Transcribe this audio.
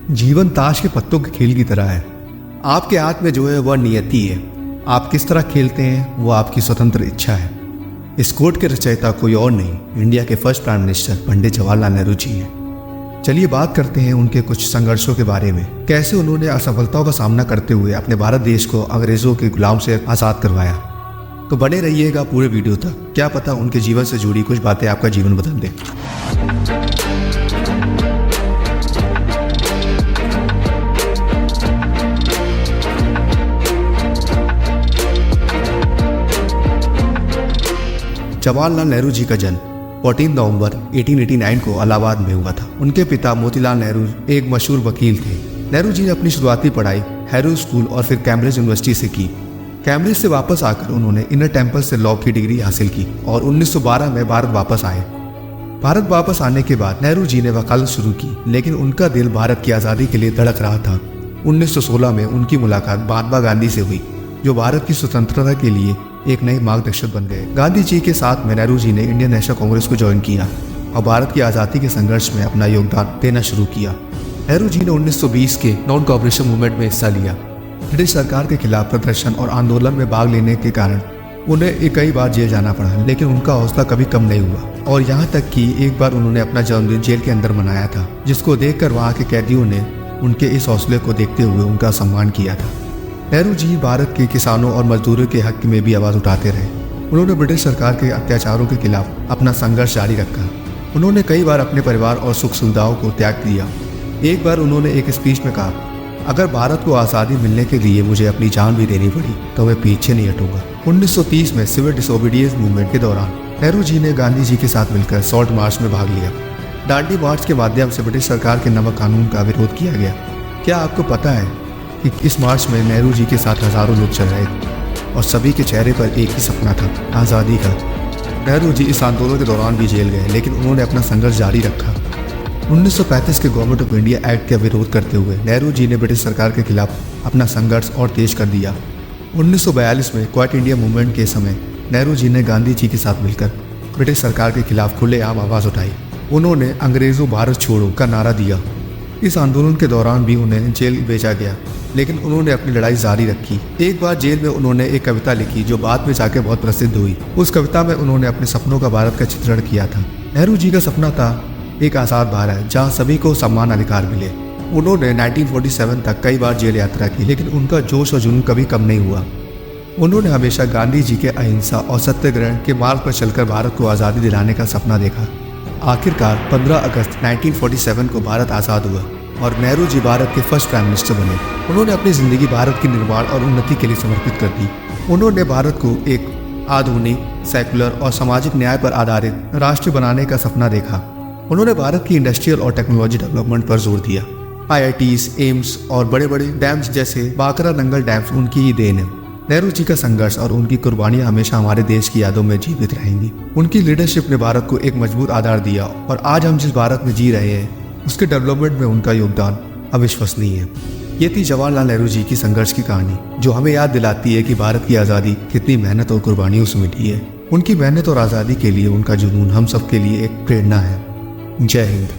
जीवन ताश के पत्तों के खेल की तरह है। आपके हाथ में जो है वह नियति है। आप किस तरह खेलते हैं वो आपकी स्वतंत्र इच्छा है। इस कोड के रचयिता कोई और नहीं, इंडिया के first prime minister Pandit Jawaharlal Nehru ji हैं। चलिए बात करते हैं उनके कुछ संघर्षों के बारे में। कैसे उन्होंने असफलताओं का सामना करते हुए अपने भारत देश को अंग्रेजों के गुलाम से आज़ाद करवाया। तो बने रहिएगा पूरे वीडियो तक, क्या पता उनके जीवन से जुड़ी कुछ बातें आपका जीवन बदल दें। जवाहरलाल नेहरू जी का जन्म 14 नवंबर 1889 को इलाहाबाद में हुआ था। उनके पिता मोतीलाल नेहरू एक मशहूर वकील थे। नेहरू जी ने अपनी शुरुआती पढ़ाई हैरो स्कूल और फिर कैम्ब्रिज यूनिवर्सिटी से की। कैम्ब्रिज से वापस आकर उन्होंने इनर टेम्पल से लॉ की डिग्री हासिल की और 1912 में भारत वापस आए। भारत वापस आने के बाद नेहरू जी ने वकालत शुरू की, लेकिन उनका दिल भारत की आज़ादी के लिए धड़क रहा था। 1916 में उनकी मुलाकात महात्मा गांधी से हुई, जो भारत की स्वतंत्रता के लिए एक नए मार्गदर्शक बन गए। गांधी जी के साथ में नेहरू जी ने इंडियन नेशनल कांग्रेस को ज्वाइन किया और भारत की आज़ादी के संघर्ष में अपना योगदान देना शुरू किया। नेहरू जी ने 1920 के नॉन कॉपरेशन मूवमेंट में हिस्सा लिया। ब्रिटिश सरकार के खिलाफ प्रदर्शन और आंदोलन में भाग लेने के कारण उन्हें कई बार जेल जाना पड़ा, लेकिन उनका हौसला कभी कम नहीं हुआ और यहाँ तक कि एक बार उन्होंने अपना जन्मदिन जेल के अंदर मनाया था, जिसको देखकर वहाँ के कैदियों ने उनके इस हौसले को देखते हुए उनका सम्मान किया था। नेहरू जी भारत के किसानों और मजदूरों के हक में भी आवाज़ उठाते रहे। उन्होंने ब्रिटिश सरकार के अत्याचारों के खिलाफ अपना संघर्ष जारी रखा। उन्होंने कई बार अपने परिवार और सुख सुविधाओं को त्याग दिया। एक बार उन्होंने एक स्पीच में कहा, अगर भारत को आज़ादी मिलने के लिए मुझे अपनी जान भी देनी पड़ी तो मैं पीछे नहीं हटूंगा। 1930 में सिविल डिसोबीडियंस मूवमेंट के दौरान नेहरू जी ने गांधी जी के साथ मिलकर सॉल्ट मार्च में भाग लिया। दांडी मार्च के माध्यम से ब्रिटिश सरकार के नमक कानून का विरोध किया गया। क्या आपको पता है कि इस मार्च में नेहरू जी के साथ हजारों लोग चल रहे थे और सभी के चेहरे पर एक ही सपना था, आज़ादी का। नेहरू जी इस आंदोलन के दौरान भी जेल गए, लेकिन उन्होंने अपना संघर्ष जारी रखा। 1935 के गवर्नमेंट ऑफ इंडिया एक्ट का विरोध करते हुए नेहरू जी ने ब्रिटिश सरकार के खिलाफ अपना संघर्ष और तेज कर दिया। 1942 में क्वाइट इंडिया मूवमेंट के समय नेहरू जी ने गांधी जी के साथ मिलकर ब्रिटिश सरकार के खिलाफ खुलेआम आवाज़ उठाई। उन्होंने अंग्रेज़ों भारत छोड़ो का नारा दिया। इस आंदोलन के दौरान भी उन्हें जेल भेजा गया, लेकिन उन्होंने अपनी लड़ाई जारी रखी। एक बार जेल में उन्होंने एक कविता लिखी जो बाद में जाकर बहुत प्रसिद्ध हुई। उस कविता में उन्होंने अपने सपनों का भारत का चित्रण किया था। नेहरू जी का सपना था एक आज़ाद भारत जहां सभी को समान अधिकार मिले। उन्होंने 1947 तक कई बार जेल यात्रा की, लेकिन उनका जोश और जुनून कभी कम नहीं हुआ। उन्होंने हमेशा गांधी जी के अहिंसा और सत्याग्रह के मार्ग पर चलकर भारत को आज़ादी दिलाने का सपना देखा। आखिरकार 15 अगस्त 1947 को भारत आज़ाद हुआ और नेहरू जी भारत के फर्स्ट प्राइम मिनिस्टर बने। उन्होंने अपनी ज़िंदगी भारत के निर्माण और उन्नति के लिए समर्पित कर दी। उन्होंने भारत को एक आधुनिक, सेकुलर और सामाजिक न्याय पर आधारित राष्ट्र बनाने का सपना देखा। उन्होंने भारत की इंडस्ट्रियल और टेक्नोलॉजी डेवलपमेंट पर जोर दिया। IITs, एम्स और बड़े बड़े डैम्स जैसे बाकरा नंगल डैम्स उनकी ही देन है। नेहरू जी का संघर्ष और उनकी कुर्बानियां हमेशा हमारे देश की यादों में जीवित रहेंगी। उनकी लीडरशिप ने भारत को एक मजबूत आधार दिया और आज हम जिस भारत में जी रहे हैं उसके डेवलपमेंट में उनका योगदान अविश्वसनीय है। ये थी जवाहरलाल नेहरू जी की संघर्ष की कहानी, जो हमें याद दिलाती है कि भारत की आज़ादी कितनी मेहनत और कुर्बानियों से मिली है। उनकी मेहनत और आज़ादी के लिए उनका जुनून हम सब के लिए एक प्रेरणा है। जय हिंद।